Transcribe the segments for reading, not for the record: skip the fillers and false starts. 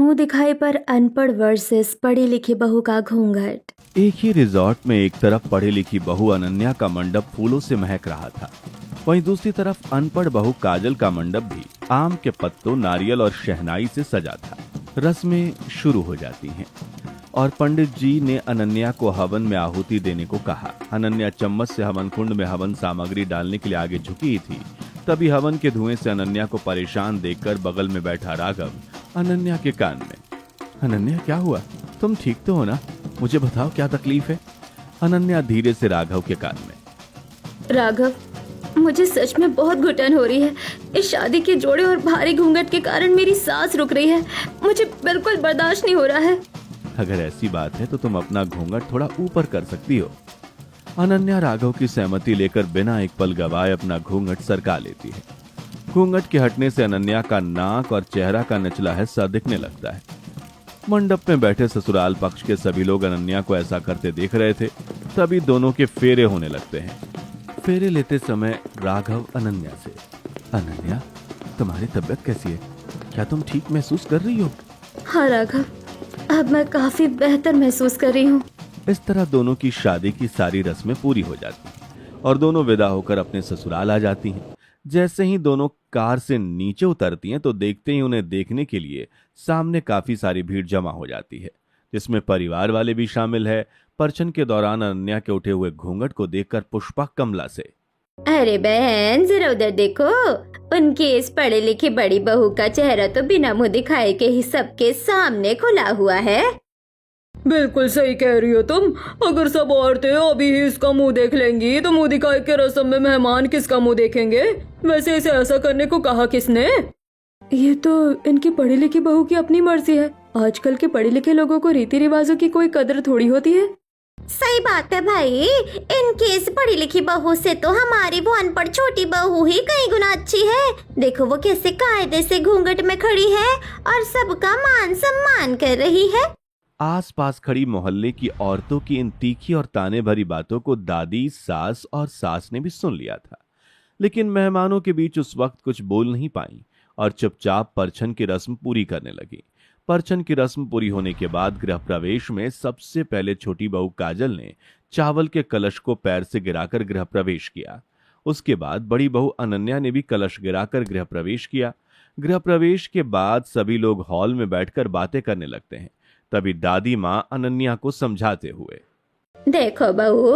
मुंह दिखाई पर अनपढ़ वर्सेस पढ़ी लिखी बहू का घूंघट। एक ही रिजॉर्ट में एक तरफ पढ़ी लिखी बहू अनन्या का मंडप फूलों से महक रहा था, वहीं दूसरी तरफ अनपढ़ बहू काजल का मंडप भी आम के पत्तों, नारियल और शहनाई से सजा था। रस्में शुरू हो जाती हैं और पंडित जी ने अनन्या को हवन में आहुति देने को कहा। अनन्या चम्मच से हवन कुंड में हवन सामग्री डालने के लिए आगे झुकी थी। तभी हवन के धुएं से अनन्या को परेशान देखकर बगल में बैठा राघव अनन्या के कान में, अनन्या क्या हुआ, तुम ठीक तो हो ना, मुझे बताओ क्या तकलीफ है। अनन्या धीरे से राघव के कान में, राघव, मुझे सच में बहुत घुटन हो रही है। इस शादी के जोड़े और भारी घूंघट के कारण मेरी सांस रुक रही है। मुझे बिल्कुल बर्दाश्त नहीं हो रहा है। अगर ऐसी बात है तो तुम अपना घूंघट थोड़ा ऊपर कर सकती हो। अनन्या राघव की सहमति लेकर बिना एक पल गवाए अपना घूंघट सरका लेती है। घूंघट के हटने से अनन्या का नाक और चेहरा का निचला हिस्सा दिखने लगता है। मंडप में बैठे ससुराल पक्ष के सभी लोग अनन्या को ऐसा करते देख रहे थे। तभी दोनों के फेरे होने लगते हैं। फेरे लेते समय राघव अनन्या से, अनन्या तुम्हारी तबीयत कैसी है, क्या तुम ठीक महसूस कर रही हो? हाँ राघव, अब मैं काफी बेहतर महसूस कर रही हूँ। इस तरह दोनों की शादी की सारी रस्में पूरी हो जाती हैं और दोनों विदा होकर अपने ससुराल आ जाती हैं। जैसे ही दोनों कार से नीचे उतरती हैं तो देखते ही उन्हें देखने के लिए सामने काफी सारी भीड़ जमा हो जाती है, जिसमें परिवार वाले भी शामिल है। परछन के दौरान अनन्या के उठे हुए घूंघट को देखकर पुष्पा कमला से, अरे बहन जरा उधर देखो, उनकी इस पढ़े लिखी बड़ी बहू का चेहरा तो बिना मुंह दिखाए के ही सबके सामने खुला हुआ है। बिल्कुल सही कह रही हो तुम। अगर सब औरतें अभी ही इसका मुंह देख लेंगी तो मुंह दिखाई के रस्म में मेहमान किसका मुंह देखेंगे? वैसे इसे ऐसा करने को कहा किसने? ये तो इनकी पढ़ी लिखी बहू की अपनी मर्जी है। आजकल के पढ़े लिखे लोगों को रीति रिवाजों की कोई कदर थोड़ी होती है। सही बात है भाई, इनकी इस पढ़ी लिखी बहू से तो हमारी वो अनपढ़ छोटी बहू ही कई गुना अच्छी है। देखो वो कैसे कायदे से घूंघट में खड़ी है और सबका मान सम्मान कर रही है। आसपास खड़ी मोहल्ले की औरतों की इन तीखी और ताने भरी बातों को दादी, सास और सास ने भी सुन लिया था, लेकिन मेहमानों के बीच उस वक्त कुछ बोल नहीं पाई और चुपचाप परछन की रस्म पूरी करने लगी। परछन की रस्म पूरी होने के बाद गृह प्रवेश में सबसे पहले छोटी बहू काजल ने चावल के कलश को पैर से गिराकर गृह प्रवेश किया। उसके बाद बड़ी बहू अनन्या ने भी कलश गिराकर गृह प्रवेश किया। गृह प्रवेश के बाद सभी लोग हॉल में बैठकर बातें करने लगते हैं। तभी दादी माँ अनन्या को समझाते हुए, देखो बहू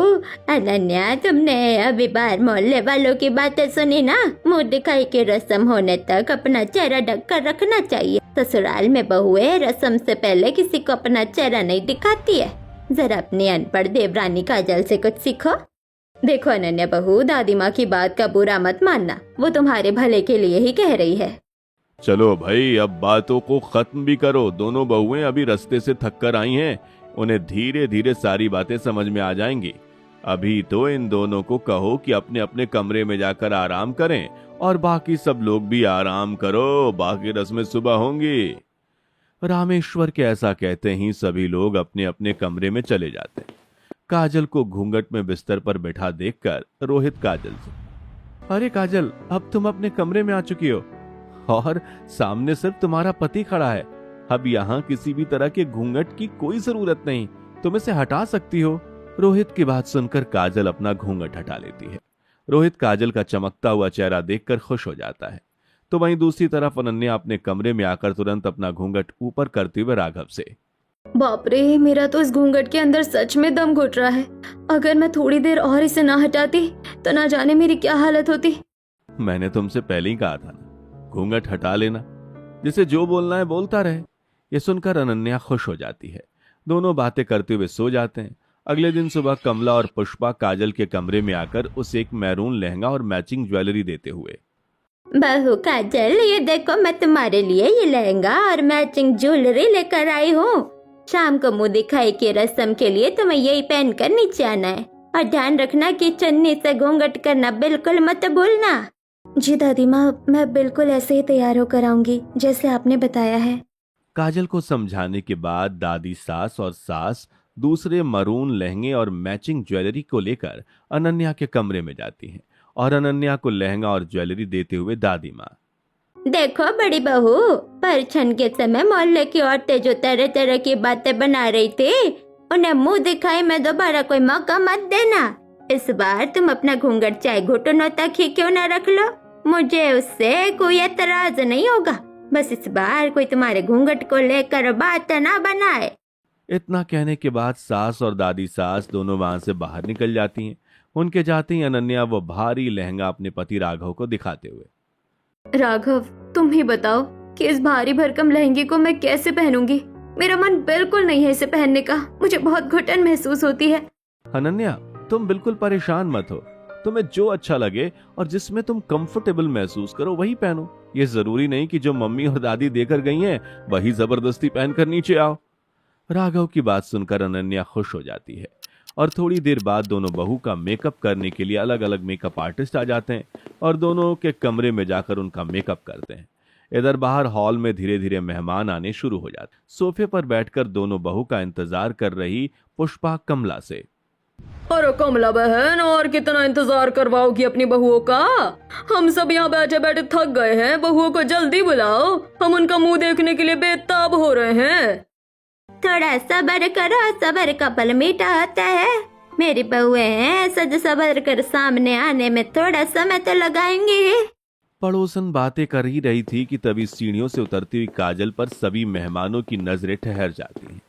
अनन्या, तुमने अभी बाहर मोहल्ले वालों की बातें सुनी ना। मुंह दिखाई की रस्म होने तक अपना चेहरा ढक कर रखना चाहिए। ससुराल में बहुएं रस्म से पहले किसी को अपना चेहरा नहीं दिखाती है। जरा अपनी अनपढ़ देवरानी काजल से कुछ सीखो। देखो अनन्या बहू, दादी माँ की बात का बुरा मत मानना, वो तुम्हारे भले के लिए ही कह रही है। चलो भाई अब बातों को खत्म भी करो। दोनों बहुएं अभी रास्ते से थक कर आई हैं, उन्हें धीरे धीरे सारी बातें समझ में आ जाएंगी। अभी तो इन दोनों को कहो कि अपने अपने कमरे में जाकर आराम करें और बाकी सब लोग भी आराम करो, बाकी रस्में सुबह होंगी। रामेश्वर के ऐसा कहते ही सभी लोग अपने अपने कमरे में चले जाते। काजल को घूंघट में बिस्तर पर बैठा देखकर रोहित काजल से, अरे काजल, अब तुम अपने कमरे में आ चुकी हो और सामने सिर्फ तुम्हारा पति खड़ा है। अब यहाँ किसी भी तरह के घूंघट की कोई जरूरत नहीं, तुम इसे हटा सकती हो। रोहित की बात सुनकर काजल अपना घूंघट हटा लेती है। रोहित काजल का चमकता हुआ चेहरा देखकर खुश हो जाता है। तो वहीं दूसरी तरफ अनन्या अपने कमरे में आकर तुरंत अपना घूंघट ऊपर करते हुए राघव से, बाप रे, मेरा तो इस घूंघट के अंदर सच में दम घुट रहा है। अगर मैं थोड़ी देर और इसे ना हटाती तो ना जाने मेरी क्या हालत होती। मैंने तुमसे पहले ही कहा था ना, घूंघट हटा लेना, जिसे जो बोलना है बोलता रहे। ये सुनकर अनन्या खुश हो जाती है। दोनों बातें करते हुए सो जाते हैं। अगले दिन सुबह कमला और पुष्पा काजल के कमरे में आकर उसे एक मैरून लहंगा और मैचिंग ज्वेलरी देते हुए, बहू काजल, ये देखो मैं तुम्हारे लिए ये लहंगा और मैचिंग ज्वेलरी लेकर आई हूँ। शाम को मुंह दिखाई की रस्म के लिए तुम्हें यही पहनकर नीचे आना है और ध्यान रखना कि चन्नी से घूंघट करना बिल्कुल मत भूलना। जी दादी माँ, मैं बिल्कुल ऐसे ही तैयार होकर आऊंगी जैसे आपने बताया है। काजल को समझाने के बाद दादी सास और सास दूसरे मरून लहंगे और मैचिंग ज्वेलरी को लेकर अनन्या के कमरे में जाती हैं और अनन्या को लहंगा और ज्वेलरी देते हुए दादी माँ, देखो बड़ी बहू, परिछन के समय मोहल्ले की औरतें जो तरह तरह की बातें बना रही थी, उन्हें मुंह दिखाई में दोबारा कोई मौका मत देना। इस बार तुम अपना घूंघट चाहे घुटनों तक ही क्यों न रख लो, मुझे उससे कोई एतराज नहीं होगा। बस इस बार कोई तुम्हारे घूंघट को लेकर बात ना बनाए। इतना कहने के बाद सास और दादी सास दोनों वहां से बाहर निकल जाती हैं। उनके जाते ही अनन्या वो भारी लहंगा अपने पति राघव को दिखाते हुए, राघव, तुम ही बताओ कि इस भारी भरकम लहंगे को मैं कैसे पहनूंगी। मेरा मन बिल्कुल नहीं है इसे पहनने का, मुझे बहुत घुटन महसूस होती है। अनन्या, तुम बिल्कुल परेशान मत हो। तुम्हें जो अच्छा लगे और जिसमें तुम कंफर्टेबल महसूस करो वही पहनो। ये जरूरी नहीं कि जो मम्मी और दादी देकर गई हैं वही जबरदस्ती पहनकर नीचे आओ। राघव की बात सुनकर अनन्या खुश हो जाती है और थोड़ी देर बाद दोनों बहू का मेकअप करने के लिए अलग अलग मेकअप आर्टिस्ट आ जाते हैं और दोनों के कमरे में जाकर उनका मेकअप करते हैं। इधर बाहर हॉल में धीरे धीरे मेहमान आने शुरू हो जाते। सोफे पर बैठकर दोनों बहू का इंतजार कर रही पुष्पा कमला से, अरे कमला बहन, और कितना इंतजार करवाओगी अपनी बहुओं का? हम सब यहाँ बैठे बैठे थक गए हैं, बहुओं को जल्दी बुलाओ, हम उनका मुंह देखने के लिए बेताब हो रहे हैं। थोड़ा सब्र करो, सब्र का फल मीठा होता है। मेरी बहुएं हैं, सज सब्र कर सामने आने में थोड़ा समय तो लगाएंगे। पड़ोसन बातें कर ही रही थी कि तभी सीढ़ियों से उतरती हुई काजल पर सभी मेहमानों की नजरें ठहर जाती हैं।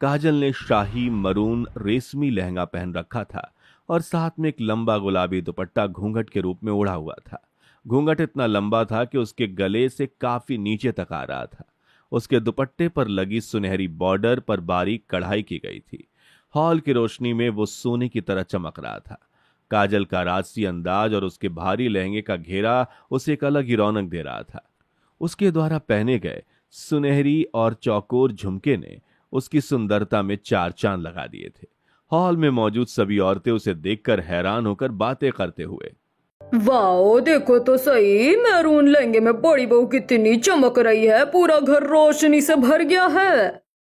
काजल ने शाही मरून रेशमी लहंगा पहन रखा था और साथ में एक लंबा गुलाबी दुपट्टा घूंघट के रूप में ओढ़ा हुआ था। घूंघट इतना लंबा था कि उसके गले से काफी नीचे तक आ रहा था। उसके दुपट्टे पर लगी सुनहरी बॉर्डर पर बारीक कढ़ाई की गई थी। हॉल की रोशनी में वो सोने की तरह चमक रहा था। काजल का राजसी अंदाज और उसके भारी लहंगे का घेरा उसे एक अलग ही रौनक दे रहा था। उसके द्वारा पहने गए सुनहरी और चौकोर झुमके ने उसकी सुंदरता में चार चांद लगा दिए थे। हॉल में मौजूद सभी औरतें उसे देखकर हैरान होकर बातें करते हुए, वाओ, देखो तो सही, मैरून लहंगे में बड़ी बहू कितनी चमक रही है, पूरा घर रोशनी से भर गया है।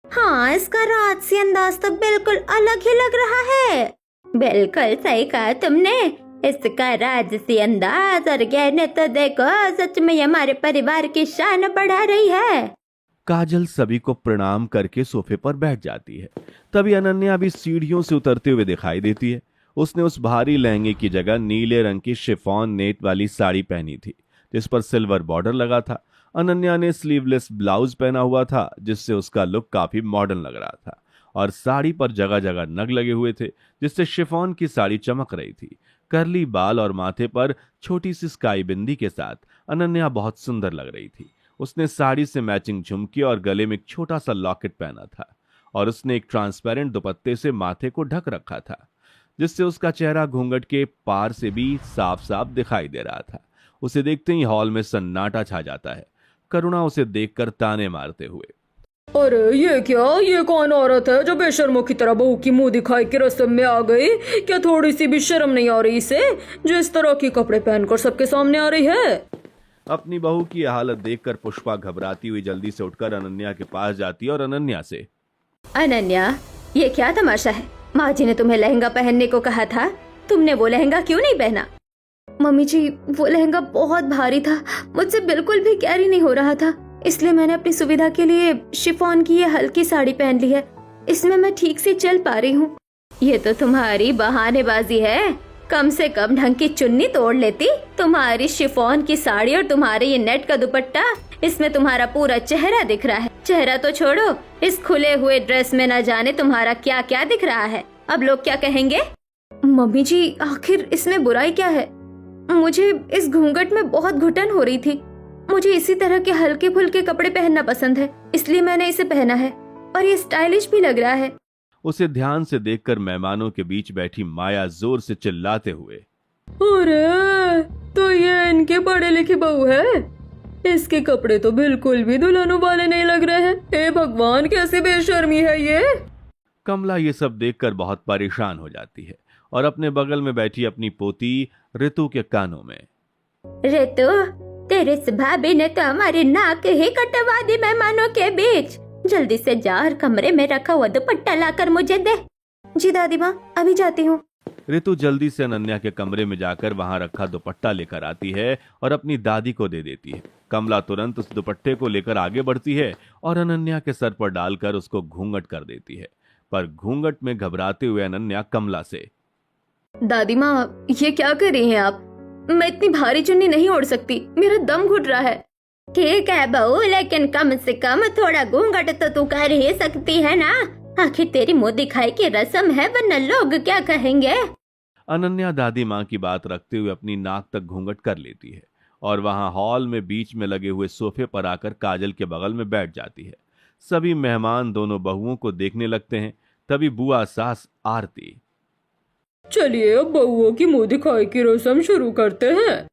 हाँ, इसका राजसी अंदाज तो बिल्कुल अलग ही लग रहा है। बिल्कुल सही कहा तुमने, इसका राजसी अंदाज और गहने तो देखो, सच में हमारे परिवार की शान बढ़ा रही है। काजल सभी को प्रणाम करके सोफे पर बैठ जाती है। तभी अनन्या भी सीढ़ियों से उतरते हुए दिखाई देती है। उसने उस भारी लहंगे की जगह नीले रंग की शिफॉन नेट वाली साड़ी पहनी थी जिस पर सिल्वर बॉर्डर लगा था। अनन्या ने स्लीवलेस ब्लाउज पहना हुआ था जिससे उसका लुक काफी मॉडर्न लग रहा था और साड़ी पर जगह जगह नग लगे हुए थे जिससे शिफॉन की साड़ी चमक रही थी। करली बाल और माथे पर छोटी सी स्काई बिंदी के साथ अनन्या बहुत सुंदर लग रही थी। उसने साड़ी से मैचिंग झुमकी और गले में एक छोटा सा लॉकेट पहना था और उसने एक ट्रांसपेरेंट दुपट्टे से माथे को ढक रखा था जिससे उसका चेहरा घूंघट के पार से भी साफ साफ दिखाई दे रहा था। उसे देखते ही हॉल में सन्नाटा छा जाता है। करुणा उसे देखकर ताने मारते हुए, अरे ये क्या, ये कौन औरत है जो बेशर्मों की तरह बहू की मुंह दिखाई के रस्म में आ गई? क्या थोड़ी सी भी शर्म नहीं आ रही इसे, जो इस तरह के कपड़े पहनकर सबके सामने आ रही है? अपनी बहू की हालत देखकर पुष्पा घबराती हुई जल्दी से उठकर अनन्या के पास जाती है और अनन्या से, अनन्या, ये क्या तमाशा है? माँ जी ने तुम्हें लहंगा पहनने को कहा था, तुमने वो लहंगा क्यों नहीं पहना? मम्मी जी, वो लहंगा बहुत भारी था, मुझसे बिल्कुल भी कैरी नहीं हो रहा था, इसलिए मैंने अपनी सुविधा के लिए शिफॉन की ये हल्की साड़ी पहन ली है। इसमें मैं ठीक से चल पा रही हूँ। ये तो तुम्हारी बहानेबाजी है। कम से कम ढंग की चुन्नी तोड़ लेती। तुम्हारी शिफॉन की साड़ी और तुम्हारे ये नेट का दुपट्टा, इसमें तुम्हारा पूरा चेहरा दिख रहा है। चेहरा तो छोड़ो, इस खुले हुए ड्रेस में न जाने तुम्हारा क्या क्या दिख रहा है। अब लोग क्या कहेंगे? मम्मी जी, आखिर इसमें बुराई क्या है? मुझे इस घूंघट में बहुत घुटन हो रही थी। मुझे इसी तरह के हल्के फुल्के कपड़े पहनना पसंद है, इसलिए मैंने इसे पहना है और ये स्टाइलिश भी लग रहा है। उसे ध्यान से देखकर मेहमानों के बीच बैठी माया जोर से चिल्लाते हुए, अरे तो ये इनके पढ़े लिखे बहू है। इसके कपड़े तो बिल्कुल भी दुल्हनों वाले नहीं लग रहे हैं। हे भगवान, कैसी बेशर्मी है ये। कमला ये सब देखकर बहुत परेशान हो जाती है और अपने बगल में बैठी अपनी पोती ऋतु के कानों में, ऋतु, तेरे इस भाभी ने तो हमारी नाक ही कटवा दी मेहमानों के बीच। जल्दी से जा और कमरे में रखा हुआ दुपट्टा लाकर मुझे दे। जी दादी माँ, अभी जाती हूँ। ऋतु जल्दी से अनन्या के कमरे में जाकर वहां रखा दुपट्टा लेकर आती है और अपनी दादी को दे देती है। कमला तुरंत उस दुपट्टे को लेकर आगे बढ़ती है और अनन्या के सर पर डालकर उसको घूंघट कर देती है। पर घूंघट में घबराते हुए अनन्या कमला से, दादी माँ, ये क्या कर रही हैं आप? मैं इतनी भारी चुन्नी नहीं ओढ़ सकती, मेरा दम घुट रहा है। ठीक है बहू, लेकिन कम से कम थोड़ा घूंघट तो तू कर ही सकती है ना। आखिर तेरी मुंह दिखाई की रस्म है, वरना लोग क्या कहेंगे। अनन्या दादी माँ की बात रखते हुए अपनी नाक तक घूंघट कर लेती है और वहां हॉल में बीच में लगे हुए सोफे पर आकर काजल के बगल में बैठ जाती है। सभी मेहमान दोनों बहुओं को देखने लगते हैं। तभी बुआ सास आरती, चलिए अब बहुओं की मुंह दिखाई की रस्म शुरू करते हैं।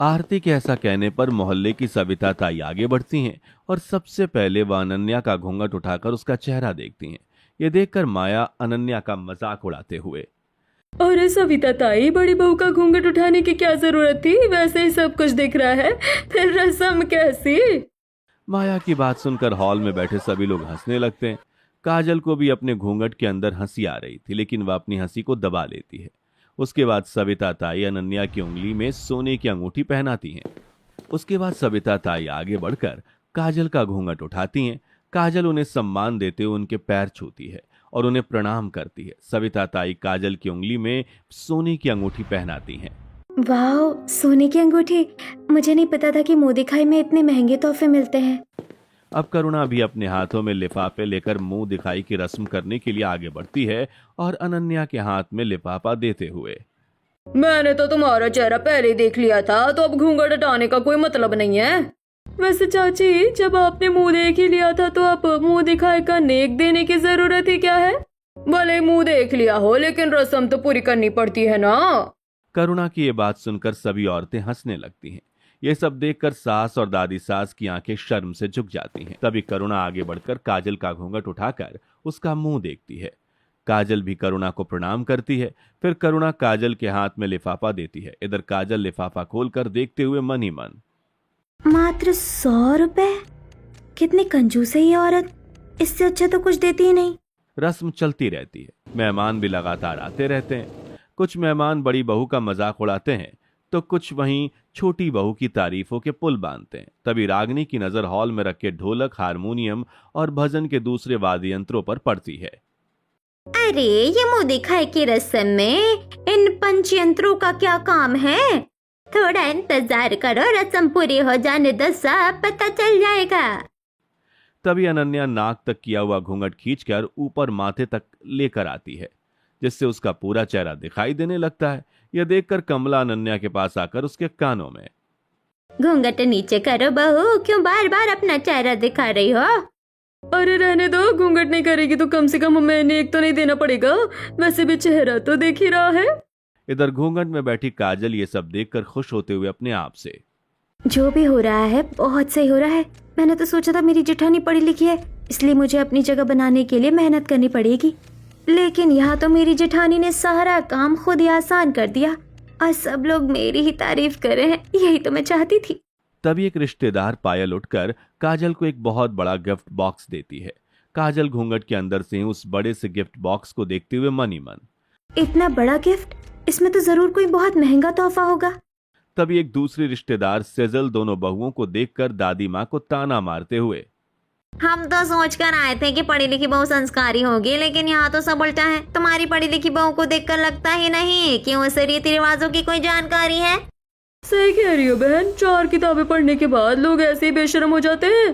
आरती के ऐसा कहने पर मोहल्ले की सविता ताई आगे बढ़ती हैं और सबसे पहले वह अनन्या का घूंघट उठाकर उसका चेहरा देखती हैं। ये देखकर माया अनन्या का मजाक उड़ाते हुए, अरे सविता ताई, बड़ी बहू का घूंघट उठाने की क्या जरूरत थी? वैसे ही सब कुछ दिख रहा है, फिर रस्म कैसी? माया की बात सुनकर हॉल में बैठे सभी लोग हंसने लगते हैं। काजल को भी अपने घूंघट के अंदर हंसी आ रही थी, लेकिन वह अपनी हंसी को दबा लेती है। उसके बाद सविता ताई अनन्या की उंगली में सोने की अंगूठी पहनाती हैं। उसके बाद सविता ताई आगे बढ़कर काजल का घूंघट उठाती हैं। काजल उन्हें सम्मान देते हुए उनके पैर छूती है और उन्हें प्रणाम करती है। सविता ताई काजल की उंगली में सोने की अंगूठी पहनाती हैं। वाह, सोने की अंगूठी! मुझे नहीं पता था कि मुंह दिखाई में इतने महंगे तोहफे मिलते हैं। अब करुणा भी अपने हाथों में लिफाफे लेकर मुंह दिखाई की रस्म करने के लिए आगे बढ़ती है और अनन्या के हाथ में लिफाफा देते हुए, मैंने तो तुम्हारा चेहरा पहले ही देख लिया था, तो अब घूंघट हटाने का कोई मतलब नहीं है। वैसे चाची, जब आपने मुंह देख ही लिया था तो आप मुंह दिखाई का नेक देने की जरूरत ही क्या है? भले मुंह देख लिया हो, लेकिन रस्म तो पूरी करनी पड़ती है ना। करुणा की ये बात सुनकर सभी औरतें हंसने लगती हैं। ये सब देखकर सास और दादी सास की आंखें शर्म से झुक जाती हैं। तभी करुणा आगे बढ़कर काजल का घूंघट उठाकर उसका मुंह देखती है। काजल भी करुणा को प्रणाम करती है। फिर करुणा काजल के हाथ में लिफाफा देती है। इधर काजल लिफाफा खोलकर देखते हुए मन ही मन, मात्र 100 रुपए? कितनी कंजूस है ये औरत, इससे अच्छा तो कुछ देती ही नहीं। रस्म चलती रहती है। मेहमान भी लगातार आते रहते हैं। कुछ मेहमान बड़ी बहू का मजाक उड़ाते हैं तो कुछ वहीं छोटी बहू की तारीफों के पुल बांधते हैं। तभी रागिनी की नजर हॉल में रखे ढोलक, हारमोनियम और भजन के दूसरे वाद्य यंत्रों पर पड़ती है। अरे, ये मुंह दिखाई की रस्म में इन पंच यंत्रों का क्या काम है? थोड़ा इंतजार करो, रस्म पूरी हो जाने दो, सब पता चल जाएगा। तभी अनन्या नाक तक किया हुआ घूंघट खींचकर ऊपर माथे तक लेकर आती है, जिससे उसका पूरा चेहरा दिखाई देने लगता है। यह देखकर कमला अनन्या के पास आकर उसके कानों में, घूंघट नीचे करो बहू, क्यों बार बार अपना चेहरा दिखा रही हो? अरे रहने दो, घूंघट नहीं करेगी तो कम से कम हमें नेक तो नहीं देना पड़ेगा। वैसे भी चेहरा तो देख ही रहा है। इधर घूंघट में बैठी काजल ये सब देखकर खुश होते हुए अपने आप से, जो भी हो रहा है बहुत सही हो रहा है। मैंने तो सोचा था मेरी जेठानी पढ़ी लिखी है, इसलिए मुझे अपनी जगह बनाने के लिए मेहनत करनी पड़ेगी, लेकिन यहाँ तो मेरी जेठानी ने सारा काम खुद ही आसान कर दिया और सब लोग मेरी ही तारीफ कर रहे हैं। यही तो मैं चाहती थी। तभी एक रिश्तेदार पायल उठकर काजल को एक बहुत बड़ा गिफ्ट बॉक्स देती है। काजल घूंघट के अंदर से उस बड़े से गिफ्ट बॉक्स को देखते हुए मन ही मन, इतना बड़ा गिफ्ट, इसमें तो जरूर कोई बहुत महंगा तोहफा होगा। तभी एक दूसरी रिश्तेदार सेजल दोनों बहुओं को देखकर दादी माँ को ताना मारते हुए, हम तो सोच कर आए थे कि पढ़ी लिखी बहू संस्कारी होगी, लेकिन यहाँ तो सब उल्टा है। तुम्हारी पढ़ी लिखी बहू को देखकर लगता ही नहीं कि उसे रीति रिवाजों की कोई जानकारी है। सही कह रही हो बहन, 4 किताबें पढ़ने के बाद लोग ऐसे ही बेशर्म हो जाते हैं।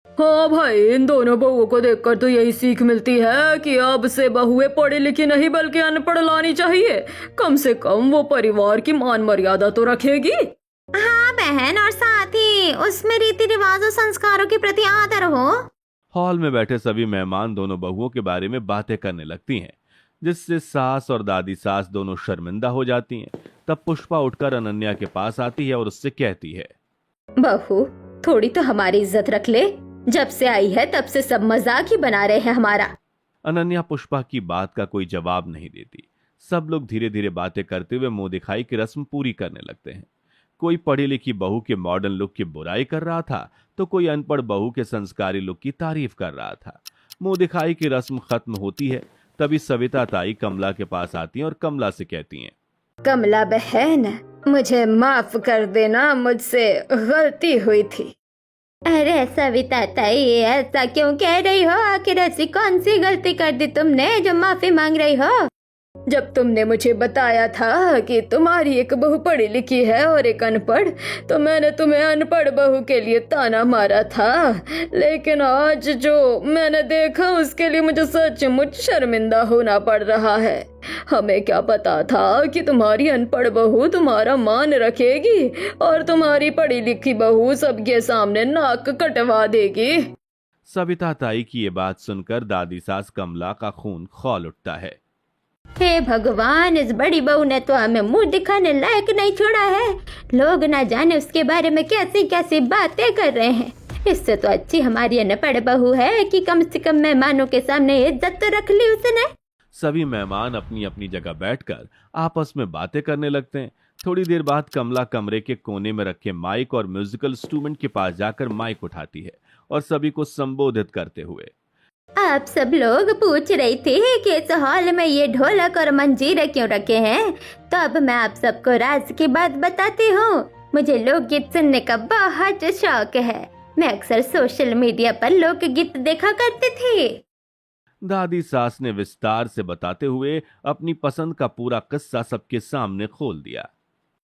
हाँ भाई, इन दोनों बहुओं को देखकर तो यही सीख मिलती है कि अब से बहुएं पढ़ी लिखी नहीं बल्कि अनपढ़ लानी चाहिए। कम से कम वो परिवार की मान मर्यादा तो रखेगी। हाँ बहन, और साथ ही उसमें रीति रिवाजों संस्कारों के प्रति आदर हो। हॉल में बैठे सभी मेहमान दोनों बहुओं के बारे में बातें करने लगती हैं, जिससे सास और दादी सास दोनों शर्मिंदा हो जाती हैं। तब पुष्पा उठकर अनन्या के पास आती है और उससे कहती है, बहू, थोड़ी तो हमारी इज्जत रख ले। जब से आई है तब से सब मजाक ही बना रहे हैं हमारा। अनन्या पुष्पा की बात का कोई जवाब नहीं देती। सब लोग धीरे धीरे बातें करते हुए मुंह दिखाई की रस्म पूरी करने लगते हैं। कोई पढ़ी लिखी बहू के मॉडर्न लुक की बुराई कर रहा था तो कोई अनपढ़ बहू के संस्कारी लुक की तारीफ कर रहा था। मुंह दिखाई की रस्म खत्म होती है तभी सविता ताई कमला के पास आती हैं और कमला से कहती हैं, कमला बहन, मुझे माफ कर देना, मुझसे गलती हुई थी। अरे सविता ताई, ऐसा क्यों कह रही हो? आखिर ऐसी कौन सी गलती कर दी तुमने जो माफी मांग रही हो? जब तुमने मुझे बताया था कि तुम्हारी एक बहू पढ़ी लिखी है और एक अनपढ़, तो मैंने तुम्हें अनपढ़ बहू के लिए ताना मारा था। लेकिन आज जो मैंने देखा उसके लिए मुझे सचमुच शर्मिंदा होना पड़ रहा है। हमें क्या पता था कि तुम्हारी अनपढ़ बहू तुम्हारा मान रखेगी और तुम्हारी पढ़ी लिखी बहू सबके सामने नाक कटवा देगी। सविता ताई की ये बात सुनकर दादी सास कमला का खून खौल उठता है। हे भगवान, इस बड़ी बहू ने तो हमें मुंह दिखाने लायक नहीं छोड़ा है। लोग ना जाने उसके बारे में कैसी कैसी बातें कर रहे हैं। इससे तो अच्छी हमारी अनपढ़ बहू है कि कम से कम मेहमानों के सामने इज्जत तो रख ली उसने। सभी मेहमान अपनी अपनी जगह बैठकर आपस में बातें करने लगते हैं। थोड़ी देर बाद कमला कमरे के कोने में रखे माइक और म्यूजिकल इंस्ट्रूमेंट के पास जाकर माइक उठाती है और सभी को संबोधित करते हुए, आप सब लोग पूछ रही थी कि इस हॉल में ये ढोलक और मंजीरे क्यों रखे हैं, तो अब मैं आप सबको राज की बात बताती हूँ। मुझे लोकगीत सुनने का बहुत शौक है। मैं अक्सर सोशल मीडिया पर लोकगीत देखा करती थी। दादी सास ने विस्तार से बताते हुए अपनी पसंद का पूरा किस्सा सबके सामने खोल दिया।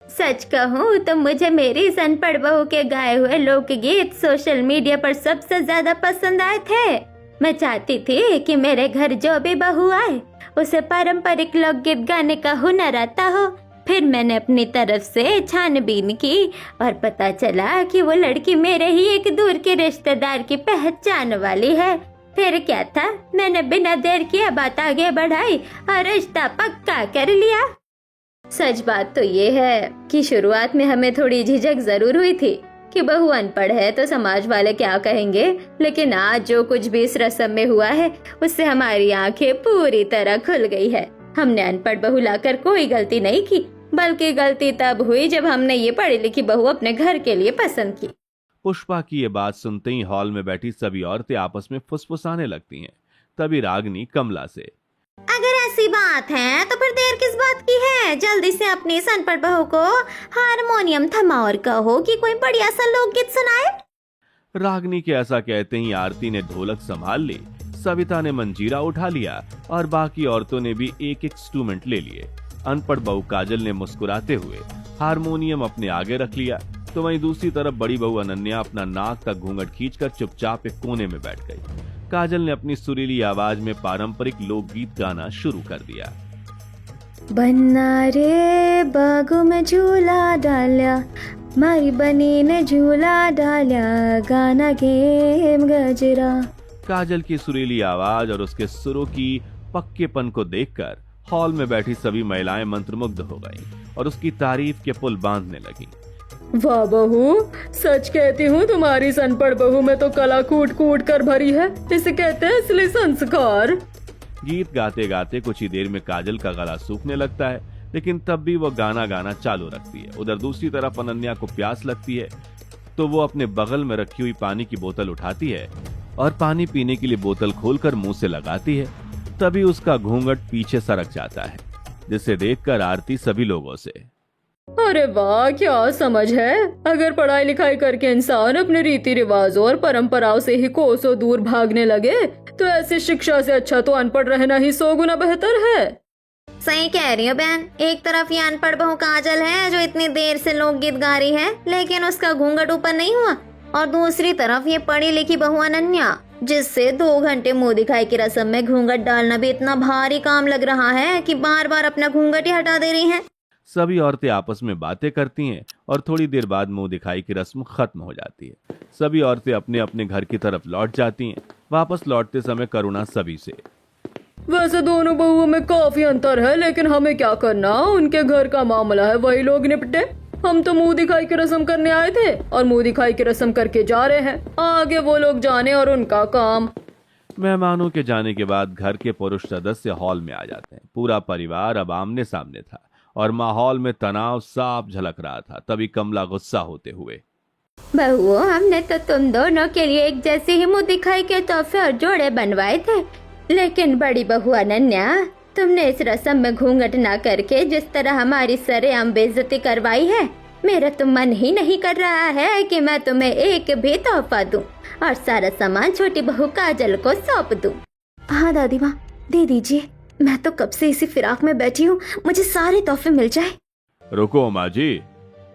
सच कहूँ तो मुझे मेरी इस अनपढ़ बहू के गाए हुए लोकगीत सोशल मीडिया पर सबसे ज्यादा पसंद आए थे। मैं चाहती थी कि मेरे घर जो भी बहू आए उसे पारंपरिक लोकगीत गाने का हुनर आता हो। फिर मैंने अपनी तरफ से छानबीन की और पता चला कि वो लड़की मेरे ही एक दूर के रिश्तेदार की पहचान वाली है। फिर क्या था, मैंने बिना देर किए बात आगे बढ़ाई और रिश्ता पक्का कर लिया। सच बात तो ये है कि शुरुआत में हमें थोड़ी झिझक जरूर हुई थी कि बहू अनपढ़ है तो समाज वाले क्या कहेंगे, लेकिन आज जो कुछ भी इस रस्म में हुआ है उससे हमारी आंखें पूरी तरह खुल गई है। हमने अनपढ़ बहू लाकर कोई गलती नहीं की, बल्कि गलती तब हुई जब हमने ये पढ़ी लिखी बहू अपने घर के लिए पसंद की। पुष्पा की ये बात सुनते ही हॉल में बैठी सभी औरतें आपस में फुसफुसाने लगती हैं। तभी रागनी कमला से, अगर ऐसी बात है तो फिर देर किस बात की है? जल्दी से अपनी अनपढ़ बहू को हारमोनियम थमा और कहो कि कोई बढ़िया सा लोकगीत सुनाए। रागनी के ऐसा कहते ही आरती ने ढोलक संभाल ली, सविता ने मंजीरा उठा लिया और बाकी औरतों ने भी एक एक इंस्ट्रूमेंट ले लिए। अनपढ़ बहू काजल ने मुस्कुराते हुए हारमोनियम अपने आगे रख लिया, तो वहीं दूसरी तरफ बड़ी बहू अनन्या अपना नाक का घूंघट खींचकर चुपचाप एक कोने में बैठ गई। काजल ने अपनी सुरीली आवाज में पारंपरिक लोकगीत गाना शुरू कर दिया। बन्ना रे बागों में झूला डाल्या, मारी बनी ने झूला डाल्या, गाना गेम गजरा। काजल की सुरीली आवाज और उसके सुरों की पक्केपन को देखकर हॉल में बैठी सभी महिलाएं मंत्रमुग्ध हो गईं और उसकी तारीफ के पुल बांधने लगीं। वाह बहू, सच कहती हूँ तुम्हारी अनपढ़ बहू में तो कला कूट कूट कर भरी है। इसे कहते हैं असली संस्कार। गीत गाते गाते कुछ ही देर में काजल का गला सूखने लगता है, लेकिन तब भी वो गाना गाना चालू रखती है। उधर दूसरी तरफ अनन्या को प्यास लगती है, तो वो अपने बगल में रखी हुई पानी की बोतल उठाती है और पानी पीने के लिए बोतल खोलकर मुंह से लगाती है। तभी उसका घूंघट पीछे सरक जाता है, जिसे देखकर आरती सभी लोगों से, अरे वाह, क्या समझ है। अगर पढ़ाई लिखाई करके इंसान अपने रीति रिवाजों और परंपराओं से ही कोसों दूर भागने लगे तो ऐसी शिक्षा से अच्छा तो अनपढ़ रहना ही 100 गुना बेहतर है। सही कह रही हो बहन। एक तरफ ये अनपढ़ बहू काजल है जो इतनी देर से लोकगीत गा रही है लेकिन उसका घूंघट ऊपर नहीं हुआ, और दूसरी तरफ ये पढ़ी लिखी बहू अनन्या जिससे 2 घंटे मुंह दिखाई की रस्म में घूंघट डालना भी इतना भारी काम लग रहा है कि बार बार अपना घूंघट ही हटा दे रही है। सभी औरतें आपस में बातें करती हैं और थोड़ी देर बाद मुंह दिखाई की रस्म खत्म हो जाती है। सभी औरतें अपने अपने घर की तरफ लौट जाती हैं। वापस लौटते समय करुणा सभी से, वैसे दोनों बहुओं में काफी अंतर है, लेकिन हमें क्या करना, उनके घर का मामला है, वही लोग निपटे। हम तो मुंह दिखाई की रस्म करने आए थे और मुंह दिखाई की रस्म करके जा रहे हैं। आगे वो लोग जाने और उनका काम। मेहमानों के जाने के बाद घर के पुरुष सदस्य हॉल में आ जाते हैं। पूरा परिवार अब आमने सामने था और माहौल में तनाव साफ झलक रहा था। तभी कमला गुस्सा होते हुए, बहुओं, हमने तो तुम दोनों के लिए एक जैसे ही मुंह दिखाई के तोहफे और जोड़े बनवाए थे, लेकिन बड़ी बहू अनन्या, तुमने इस रस्म में घूंघट ना करके जिस तरह हमारी सरेआम बेइज्जती करवाई है, मेरा तो मन ही नहीं कर रहा है कि मैं तुम्हें एक भी तोहफा दूं और सारा सामान छोटी बहू काजल को सौंप दूं। हाँ दादी माँ, दे दीजिए। मैं तो कब से इसी फिराक में बैठी हूँ, मुझे सारे तोहफे मिल जाए। रुको माँ जी,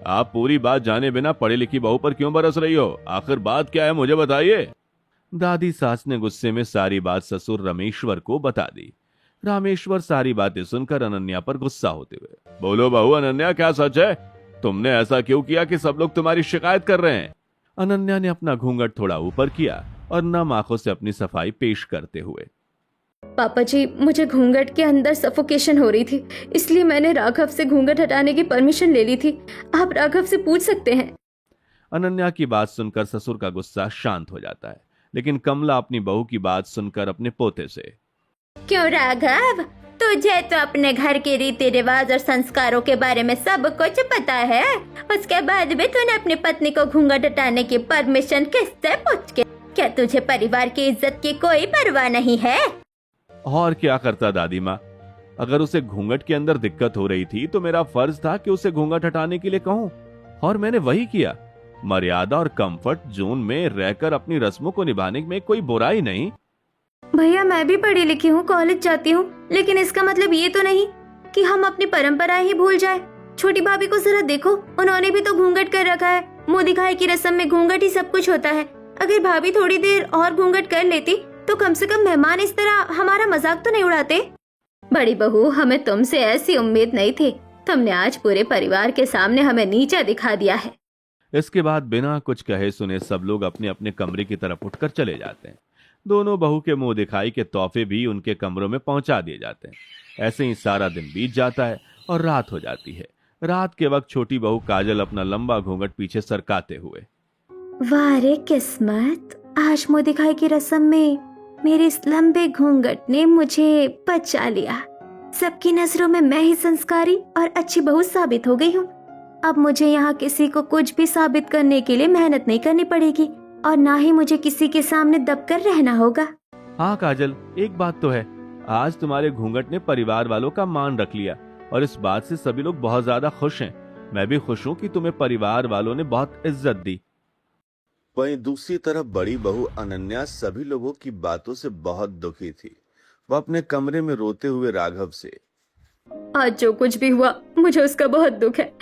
आप पूरी बात जाने बिना पढ़ी लिखी बहू पर क्यों बरस रही हो? आखिर बात क्या है, मुझे बताइए। दादी सास ने गुस्से में सारी बात ससुर रामेश्वर को बता दी। रामेश्वर सारी बातें सुनकर अनन्या पर गुस्सा होते हुए, बोलो बहू अनन्या, क्या सच है? तुमने ऐसा क्यों किया कि सब लोग तुम्हारी शिकायत कर रहे हैं? अनन्या ने अपना घूंघट थोड़ा ऊपर किया और नम आंखों से अपनी सफाई पेश करते हुए, पापा जी, मुझे घूंघट के अंदर सफोकेशन हो रही थी, इसलिए मैंने राघव से घूंघट हटाने की परमिशन ले ली थी। आप राघव से पूछ सकते हैं। अनन्या की बात सुनकर ससुर का गुस्सा शांत हो जाता है, लेकिन कमला अपनी बहू की बात सुनकर अपने पोते से, क्यों राघव, तुझे तो अपने घर के रीति रिवाज और संस्कारों के बारे में सब कुछ पता है, उसके बाद भी तूने अपनी पत्नी को घूंघट हटाने की परमिशन किससे पूछ के? क्या तुझे परिवार की इज्जत की कोई परवाह नहीं है? और क्या करता दादी माँ, अगर उसे घूंघट के अंदर दिक्कत हो रही थी तो मेरा फर्ज था कि उसे घूंघट हटाने के लिए कहूँ, और मैंने वही किया। मर्यादा और कंफर्ट जोन में रहकर अपनी रस्मों को निभाने में कोई बुराई नहीं। भैया, मैं भी पढ़ी लिखी हूँ, कॉलेज जाती हूँ, लेकिन इसका मतलब ये तो नहीं कि हम अपनी परंपराएं ही भूल जाए। छोटी भाभी को जरा देखो, उन्होंने भी तो घूंघट कर रखा है। मुंह दिखाई की रस्म में घूंघट ही सब कुछ होता है। अगर भाभी थोड़ी देर और घूंघट कर लेती तो कम से कम मेहमान इस तरह हमारा मजाक तो नहीं उड़ाते। बड़ी बहू, हमें तुमसे ऐसी उम्मीद नहीं थी। तुमने आज पूरे परिवार के सामने हमें नीचा दिखा दिया है। इसके बाद बिना कुछ कहे सुने सब लोग अपने अपने कमरे की तरफ उठकर चले जाते हैं। दोनों बहू के मुंह दिखाई के तोहफे भी उनके कमरों में पहुंचा दिए जाते हैं। ऐसे ही सारा दिन बीत जाता है और रात हो जाती है। रात के वक्त छोटी बहू काजल अपना लंबा घूंघट पीछे सरकाते हुए, वाह रे किस्मत, आज मुंह दिखाई की रस्म में मेरे इस लंबे घूंघट ने मुझे बचा लिया। सबकी नजरों में मैं ही संस्कारी और अच्छी बहू साबित हो गई हूँ। अब मुझे यहाँ किसी को कुछ भी साबित करने के लिए मेहनत नहीं करनी पड़ेगी और ना ही मुझे किसी के सामने दबकर रहना होगा। हाँ काजल, एक बात तो है, आज तुम्हारे घूंघट ने परिवार वालों का मान रख लिया और इस बात से सभी लोग बहुत ज्यादा खुश हैं। मैं भी खुश हूँ कि तुम्हें परिवार वालों ने बहुत इज्जत दी। वहीं दूसरी तरफ बड़ी बहू अनन्या सभी लोगों की बातों से बहुत दुखी थी। वह अपने कमरे में रोते हुए राघव से, आज जो कुछ भी हुआ मुझे उसका बहुत दुख है।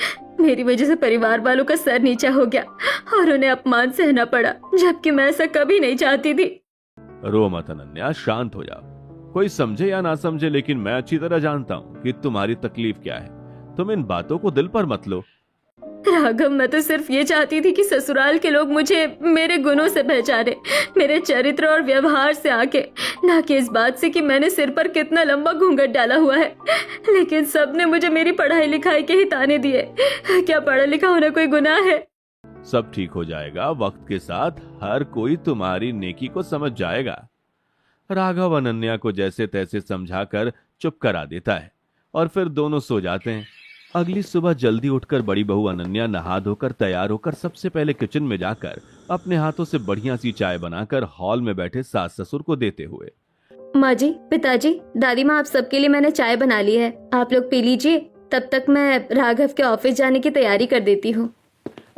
मेरी वजह से परिवार वालों का सर नीचा हो गया और उन्हें अपमान सहना पड़ा, जबकि मैं ऐसा कभी नहीं चाहती थी। रो मत अनन्या, शांत हो जाओ। कोई समझे या ना समझे, लेकिन मैं अच्छी तरह जानता हूँ कि तुम्हारी तकलीफ क्या है। तुम इन बातों को दिल पर मत लो। राघव, मैं तो सिर्फ ये चाहती थी कि ससुराल के लोग मुझे मेरे गुणों से पहचाने, मेरे चरित्र और व्यवहार से आके, ना कि इस बात से कि मैंने सिर पर कितना लंबा घूंघट डाला हुआ है। लेकिन सबने मुझे मेरी पढ़ाई लिखाई के ही ताने दिए। क्या पढ़ा लिखा होना कोई गुनाह है? सब ठीक हो जाएगा, वक्त के साथ हर कोई तुम्हारी नेकी को समझ जाएगा। राघव अनन्या को जैसे तैसे समझाकर चुप करा देता है और फिर दोनों सो जाते हैं। अगली सुबह जल्दी उठकर बड़ी बहू अनन्या नहा धोकर तैयार होकर सबसे पहले किचन में जाकर अपने हाथों से बढ़िया सी चाय बनाकर हॉल में बैठे सास ससुर को देते हुए, माँ जी, पिताजी, दादी माँ, आप सबके लिए मैंने चाय बना ली है, आप लोग पी लीजिए। तब तक मैं राघव के ऑफिस जाने की तैयारी कर देती हूँ।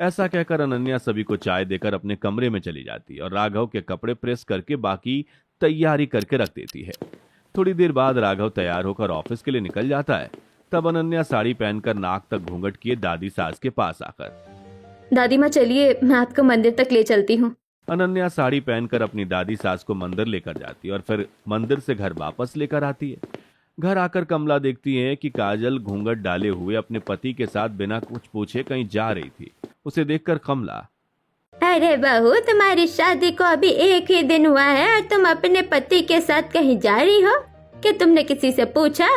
ऐसा कहकर अनन्या सभी को चाय देकर अपने कमरे में चली जाती और राघव के कपड़े प्रेस करके बाकी तैयारी करके रख देती है। थोड़ी देर बाद राघव तैयार होकर ऑफिस के लिए निकल जाता है। तब अनन्या साड़ी पहनकर नाक तक घूंघट किए दादी सास के पास आकर, दादी माँ, चलिए मैं आपको मंदिर तक ले चलती हूँ। अनन्या साड़ी पहनकर अपनी दादी सास को मंदिर लेकर जाती है और फिर मंदिर से घर वापस लेकर आती है। घर आकर कमला देखती है कि काजल घूंघट डाले हुए अपने पति के साथ बिना कुछ पूछे कहीं जा रही थी। उसे देखकर कमला, अरे बहू, तुम्हारी शादी को अभी एक ही दिन हुआ है और तुम अपने पति के साथ कहीं जा रही हो? क्या तुमने किसी से पूछा?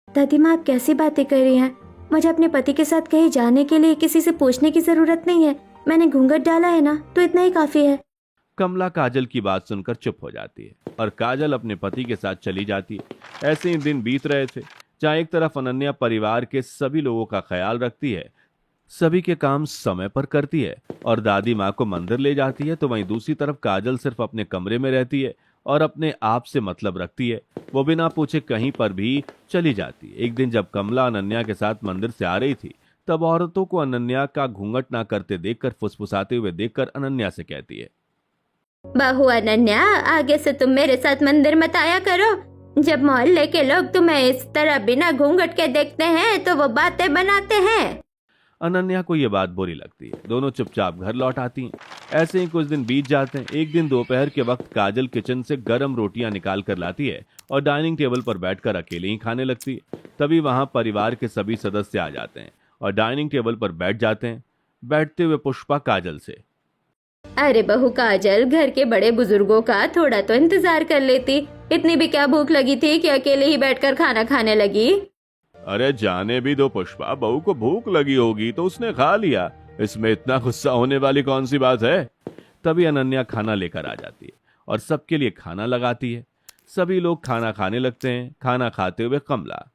दादी माँ, आप कैसी बातें कर रही हैं? मुझे अपने पति के साथ कहीं जाने के लिए किसी से पूछने की जरूरत नहीं है। मैंने घूंघट डाला है ना, तो इतना ही काफी है। कमला काजल की बात सुनकर चुप हो जाती है और काजल अपने पति के साथ चली जाती है। ऐसे ही दिन बीत रहे थे, जहाँ एक तरफ अनन्या परिवार के सभी लोगों का ख्याल रखती है, सभी के काम समय पर करती है और दादी माँ को मंदिर ले जाती है, तो वहीं दूसरी तरफ काजल सिर्फ अपने कमरे में रहती है और अपने आप से मतलब रखती है। वो बिना पूछे कहीं पर भी चली जाती है। एक दिन जब कमला अनन्या के साथ मंदिर से आ रही थी, तब औरतों को अनन्या का घूंघट ना करते देखकर, फुसफुसाते हुए देखकर अनन्या से कहती है, बहू अनन्या, आगे से तुम मेरे साथ मंदिर मत आया करो। जब मोहल्ले के लोग तुम्हें इस तरह बिना घूंघट के देखते हैं तो वो बातें बनाते हैं। अनन्या को ये बात बुरी लगती है। दोनों चुपचाप घर लौट आती हैं। ऐसे ही कुछ दिन बीत जाते हैं। एक दिन दोपहर के वक्त काजल किचन से गर्म रोटियां निकाल कर लाती है और डाइनिंग टेबल पर बैठकर अकेले ही खाने लगती है। तभी वहां परिवार के सभी सदस्य आ जाते हैं और डाइनिंग टेबल पर बैठ जाते हैं। बैठते हुए पुष्पा काजल से, अरे बहू काजल, घर के बड़े बुजुर्गों का थोड़ा तो इंतजार कर लेती। इतनी भी क्या भूख लगी थी कि अकेले ही बैठकर खाना खाने लगी? अरे जाने भी दो पुष्पा, बहू को भूख लगी होगी तो उसने खा लिया, इसमें इतना गुस्सा होने वाली कौन सी बात है। तभी अनन्या खाना लेकर आ जाती है और सबके लिए खाना लगाती है। सभी लोग खाना खाने लगते हैं। खाना खाते हुए कमला,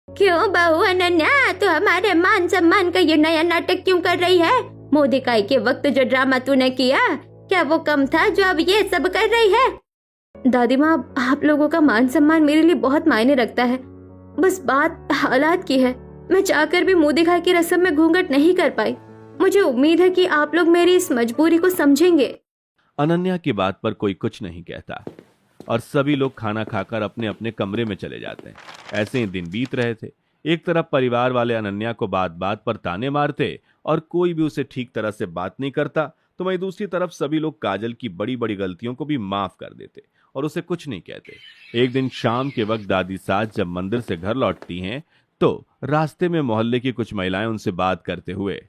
क्यों बहू अनन्या, तो हमारे मान सम्मान का ये नया नाटक क्यों कर रही है? मुंह दिखाई के वक्त जो ड्रामा तूने किया, क्या वो कम था जो अब ये सब कर रही है? दादी माँ, आप लोगों का मान सम्मान मेरे लिए बहुत मायने रखता है। बस बात हालात की है। मैं चाहकर भी मुंह दिखाई की रस्म में घूंघट नहीं कर पाई। मुझे उम्मीद है कि आप लोग मेरी इस मजबूरी को समझेंगे। अनन्या की बात पर कोई कुछ नहीं कहता और सभी लोग खाना खाकर अपने अपने कमरे में चले जाते हैं। ऐसे ही दिन बीत रहे थे। एक तरफ परिवार वाले अनन्या को बात बात पर ताने मारते और कोई भी उसे ठीक तरह से बात नहीं करता, तो वहीं दूसरी तरफ सभी लोग काजल की बड़ी बड़ी गलतियों को भी माफ कर देते और उसे कुछ नहीं कहते। एक दिन शाम के वक्त दादी सास जब मंदिर से घर लौटती हैं, तो रास्ते में मोहल्ले की कुछ महिलाएं उनसे बात करते हुए,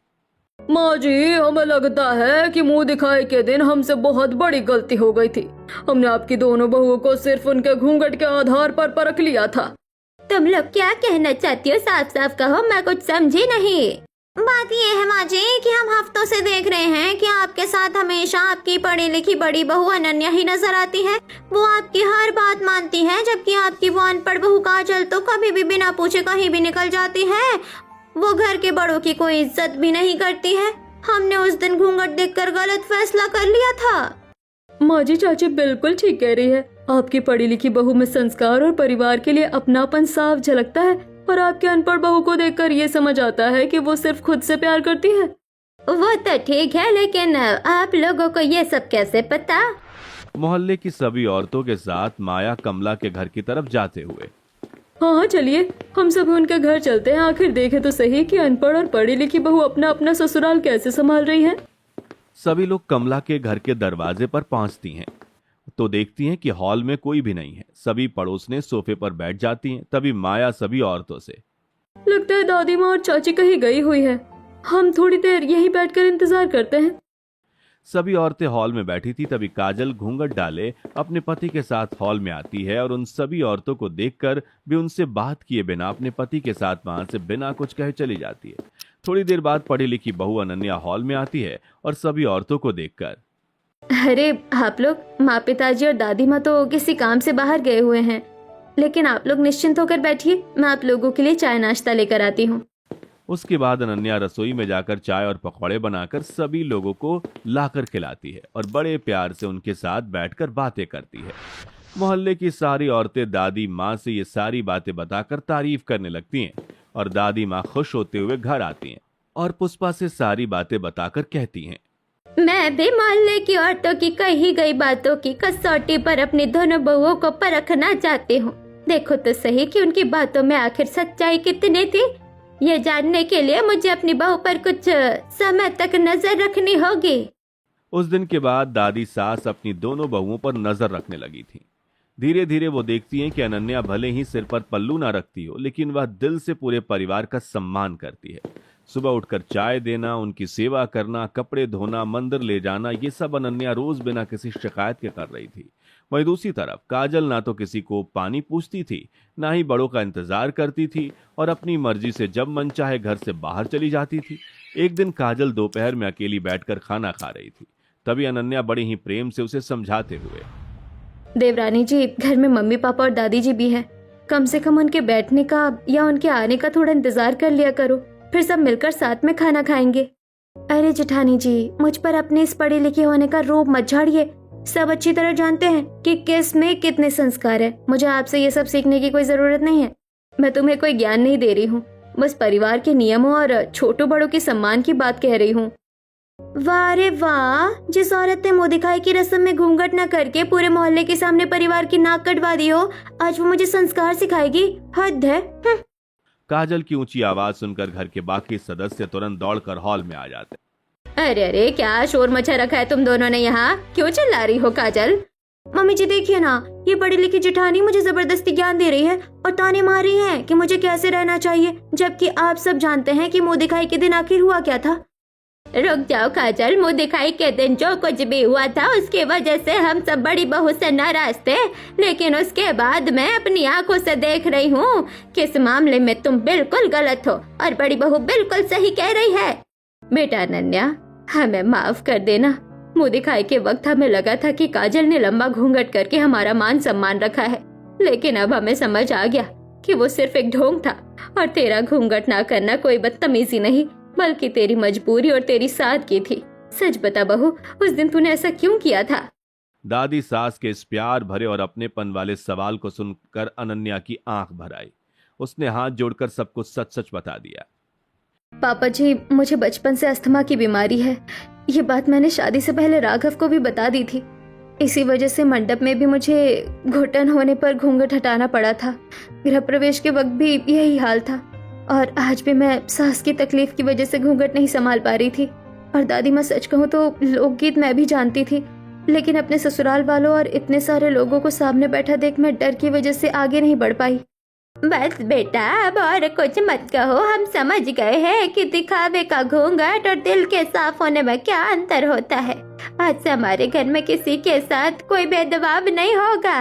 माँ जी, हमें लगता है कि मुंह दिखाई के दिन हमसे बहुत बड़ी गलती हो गई थी। हमने आपकी दोनों बहुओं को सिर्फ उनके घूंघट के आधार पर परख लिया था। तुम लोग क्या कहना चाहती हो? साफ साफ कहो, मैं कुछ समझी नहीं। बात ये है माँ जी कि हम हफ्तों से देख रहे हैं कि आपके साथ हमेशा आपकी पढ़ी लिखी बड़ी बहू अनन्या ही नजर आती है। वो आपकी हर बात मानती है, जबकि आपकी वो अनपढ़ बहू काजल तो कभी भी बिना पूछे कहीं भी निकल जाती है। वो घर के बड़ों की कोई इज्जत भी नहीं करती है। हमने उस दिन घूंघट देखकर गलत फैसला कर लिया था। माँ जी, चाची बिल्कुल ठीक कह रही है। आपकी पढ़ी लिखी बहू में संस्कार और परिवार के लिए अपनापन साफ झलकता है, और आपके अनपढ़ बहू को देखकर ये समझ आता है कि वो सिर्फ खुद से प्यार करती है। वो तो ठीक है, लेकिन आप लोगों को ये सब कैसे पता? मोहल्ले की सभी औरतों के साथ माया कमला के घर की तरफ जाते हुए, हाँ चलिए, हम सब उनके घर चलते हैं। आखिर देखे तो सही कि अनपढ़ और पढ़ी लिखी बहू अपना अपना ससुराल कैसे संभाल रही है। सभी लोग कमला के घर के दरवाजे पर पहुंचती हैं तो देखती हैं कि हॉल में कोई भी नहीं है। सभी पड़ोसने सोफे पर बैठ जाती हैं। तभी माया सभी औरतों से, लगता है दादी माँ और चाची कहीं गई हुई है। हम थोड़ी देर यहीं बैठकर इंतजार करते हैं। सभी औरतें हॉल में बैठी थी। तभी काजल घूंघट डाले अपने पति के साथ हॉल में आती है और उन सभी औरतों को देखकर भी उनसे बात किए बिना अपने पति के साथ वहां से बिना कुछ कहे चली जाती है। थोड़ी देर बाद पढ़ी लिखी बहू अनन्या हॉल में आती है और सभी औरतों को देखकर, अरे आप लोग, माँ पिताजी और दादी माँ तो किसी काम से बाहर गए हुए हैं, लेकिन आप लोग निश्चिंत होकर बैठिए, मैं आप लोगों के लिए चाय नाश्ता लेकर आती हूँ। उसके बाद अनन्या रसोई में जाकर चाय और पकौड़े बनाकर सभी लोगों को लाकर खिलाती है और बड़े प्यार से उनके साथ बैठकर बातें करती है। मोहल्ले की सारी औरतें दादी माँ से ये सारी बातें बताकर तारीफ करने लगती हैं और दादी माँ खुश होते हुए घर आती हैं और पुष्पा से सारी बातें बताकर कहती हैं, मैं भी मोहल्ले की औरतों की कही गई बातों की कसौटी पर अपनी दोनों बहुओं को परखना चाहती हूँ। देखो तो सही कि उनकी बातों में आखिर सच्चाई कितनी थी। ये जानने के लिए मुझे अपनी बहू पर कुछ समय तक नजर रखनी होगी। उस दिन के बाद दादी सास अपनी दोनों बहुओं पर नजर रखने लगी थी। धीरे धीरे वो देखती हैं कि अनन्या भले ही सिर पर पल्लू ना रखती हो, लेकिन वह दिल से पूरे परिवार का सम्मान करती है। सुबह उठकर चाय देना, उनकी सेवा करना, कपड़े धोना, मंदिर ले जाना, ये सब अनन्या रोज बिना किसी शिकायत के कर रही थी। वहीं दूसरी तरफ काजल ना तो किसी को पानी पूछती थी, ना ही बड़ों का इंतजार करती थी और अपनी मर्जी से जब मन चाहे घर से बाहर चली जाती थी। एक दिन काजल दोपहर में अकेली बैठकर खाना खा रही थी। तभी अनन्या बड़े ही प्रेम से उसे समझाते हुए, देवरानी जी, घर में मम्मी पापा और दादी जी भी हैं। कम से कम उनके बैठने का या उनके आने का थोड़ा इंतजार कर लिया करो, फिर सब मिलकर साथ में खाना खाएंगे। अरे जेठानी जी, मुझ पर अपने इस पढ़े लिखे होने का रोब मत झाड़िए। सब अच्छी तरह जानते हैं कि किस में कितने संस्कार है। मुझे आपसे ये सब सीखने की कोई जरूरत नहीं है। मैं तुम्हें कोई ज्ञान नहीं दे रही हूँ, बस परिवार के नियमों और छोटों बड़ों के सम्मान की बात कह रही हूँ। वाह रे वाह, जिस औरत ने मुंह दिखाई की रस्म में घूंघट न करके पूरे मोहल्ले के सामने परिवार की नाक कटवा दी हो, आज वो मुझे संस्कार सिखाएगी। हद है। काजल की ऊंची आवाज सुनकर घर के बाकी सदस्य तुरंत दौड़कर हॉल में आ जाते। अरे अरे, क्या शोर मचा रखा है तुम दोनों ने यहाँ? क्यों चिल्ला रही हो काजल? मम्मी जी देखिए ना, ये पढ़ी लिखी जेठानी मुझे जबरदस्ती ज्ञान दे रही है और ताने मार रही है कि मुझे कैसे रहना चाहिए, जबकि आप सब जानते हैं कि मुंह दिखाई के दिन आखिर हुआ क्या था। रुक जाओ काजल, मुंह दिखाई के दिन जो कुछ भी हुआ था उसकी वजह से हम सब बड़ी बहू से नाराज थे, लेकिन उसके बाद मैं अपनी आंखों से देख रही हूँ कि इस मामले में तुम बिल्कुल गलत हो और बड़ी बहू बिल्कुल सही कह रही है। बेटा अनन्या, हमें माफ कर देना। मुंह दिखाई के वक्त हमें लगा था कि काजल ने लंबा घूंघट करके हमारा मान सम्मान रखा है, लेकिन अब हमें समझ आ गया कि वो सिर्फ एक ढोंग था और तेरा घूंघट ना करना कोई बदतमीजी नहीं बल्कि तेरी मजबूरी और तेरी सादगी थी। सच बता बहू, उस दिन तूने ऐसा क्यों किया था? दादी सास के इस प्यार भरे और अपनेपन वाले सवाल को सुनकर अनन्या की आंख भर आई। उसने हाथ जोड़कर सब कुछ सच सच बता दिया। पापा जी, मुझे बचपन से अस्थमा की बीमारी है। ये बात मैंने शादी से पहले राघव को भी बता दी थी। इसी वजह से मंडप में भी मुझे घुटन होने पर घूंघट हटाना पड़ा था। गृह प्रवेश के वक्त भी यही हाल था और आज भी मैं सांस की तकलीफ की वजह से घूंघट नहीं संभाल पा रही थी। और दादी माँ, सच कहूँ तो लोकगीत मैं भी जानती थी, लेकिन अपने ससुराल वालों और इतने सारे लोगों को सामने बैठा देख मैं डर की वजह से आगे नहीं बढ़ पाई। बस बेटा, अब और कुछ मत कहो, हम समझ गए हैं कि दिखावे का घूंघट और दिल के साफ होने में क्या अंतर होता है। आज से हमारे घर में किसी के साथ कोई भेदभाव नहीं होगा।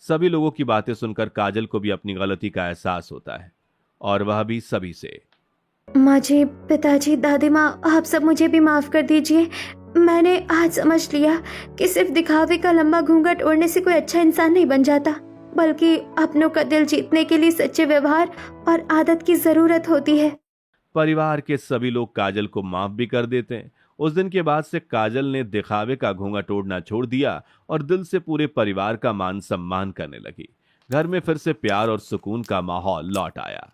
सभी लोगों की बातें सुनकर काजल को भी अपनी गलती का एहसास होता है और वह भी सभी से। माँ जी, पिताजी, दादी माँ, आप सब मुझे भी माफ कर दीजिए। मैंने आज समझ लिया कि सिर्फ दिखावे का लंबा घूंघट ओढ़ने से कोई अच्छा इंसान नहीं बन जाता, बल्कि अपनों का दिल जीतने के लिए सच्चे व्यवहार और आदत की जरूरत होती है। परिवार के सभी लोग काजल को माफ भी कर देते हैं। उस दिन के बाद से काजल ने दिखावे का घूंघट ओढ़ना छोड़ दिया और दिल से पूरे परिवार का मान सम्मान करने लगी। घर में फिर से प्यार और सुकून का माहौल लौट आया।